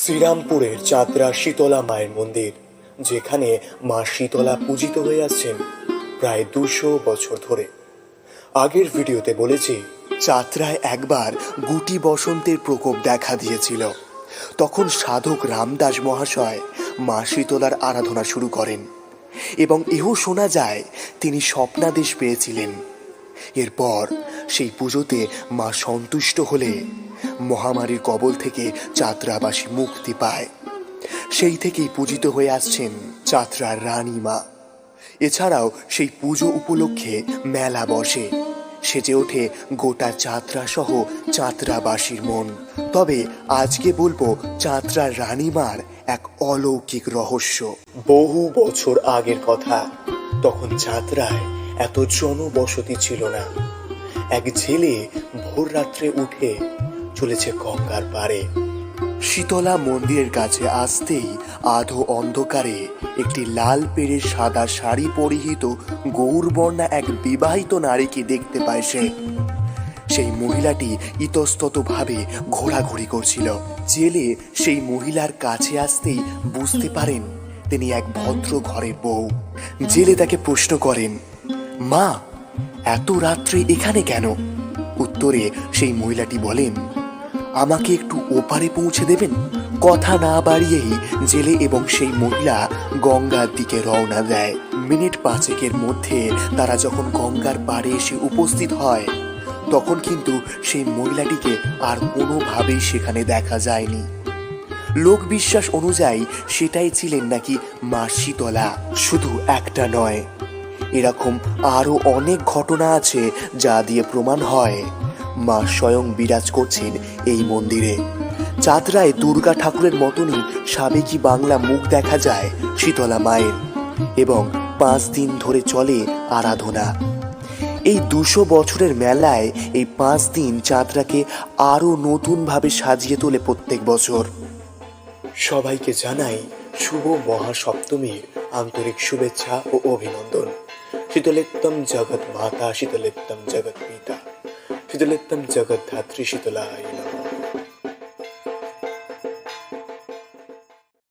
শ্রীরামপুরের চাতরা শীতলা মায়ের মন্দির, যেখানে মা শীতলা পূজিত হয়ে আসছেন প্রায় 200 বছর ধরে। আগের ভিডিওতে বলেছি, চাতরায় একবার গুটি বসন্তের প্রকোপ দেখা দিয়েছিল। তখন সাধক রামদাস মহাশয় মা শীতলার আরাধনা শুরু করেন এবং এও শোনা যায় তিনি স্বপ্নাদেশ পেয়েছিলেন। এরপর সেই পুজোতে মা সন্তুষ্ট হলে মহামারীর কবল থেকে চাতরাবাসী মুক্তি পায়। সেই থেকেই পূজিত হয়ে আসছেন চাতরার রানী মা। এছাড়াও সেই পুজো উপলক্ষে মেলা বসে, সেজে ওঠে গোটা চাতরা সহ চাতরাবাসীর মন। তবে আজকে বলবো চাতরার রানীমার এক অলৌকিক রহস্য। বহু বছর আগের কথা, তখন চাতরায় এত জনবসতি ছিল না। এক ছেলে ভোর রাত্রে উঠে চলেছে গঙ্গার পাড়ে। শীতলা মন্দিরের কাছে আসতেই আধো অন্ধকারে একটি লাল পেড়ে সাদা শাড়ি পরিহিত গৌরবর্ণা এক বিবাহিত নারীকে দেখতে পায় সে। সেই মহিলাটি ইতস্তত ভাবে ঘোরাঘুরি করছিল। জেলে সেই মহিলার কাছে আসতেই বুঝতে পারেন তিনি এক ভদ্র ঘরের বউ। জেলে তাকে প্রশ্ন করেন, মা, এত রাত্রে এখানে কেন? উত্তরে সেই মহিলাটি বলেন, আমাকে একটু ওপারে পৌঁছে দেবেন? কথা না বাড়িয়েই জেলে এবং সেই মহিলা গঙ্গার দিকে রওনা দেয়। মিনিট 5 মধ্যে তারা যখন গঙ্গার পাড়ে এসে উপস্থিত হয়, তখন কিন্তু সেই মহিলাটিকে আর কোনোভাবেই সেখানে দেখা যায়নি। লোক বিশ্বাস অনুযায়ী সেটাই ছিলেন নাকি মা শীতলা। শুধু একটা নয়, এরকম আরো অনেক ঘটনা আছে যা দিয়ে প্রমাণ হয় মা স্বয়ং বিরাজ করছেন এই মন্দিরে। চাতরায় দুর্গা ঠাকুরের মতনই সাবেকি বাংলা মুখ দেখা যায় শীতলা মায়ের, এবং 5 দিন ধরে চলে আরাধনা। এই 200 বছরের মেলায় এই 5 দিন চাতরাকে আরো নতুনভাবে সাজিয়ে তোলে প্রত্যেক বছর। সবাইকে জানাই শুভ মহাসপ্তমীর আন্তরিক শুভেচ্ছা ও অভিনন্দন। শীতলেত্তম জগৎ মাতা, শীতলেত্তম জগৎ পিতা, শীতলেত্তম জগৎ ধাত্রী শীতলায় নমঃ।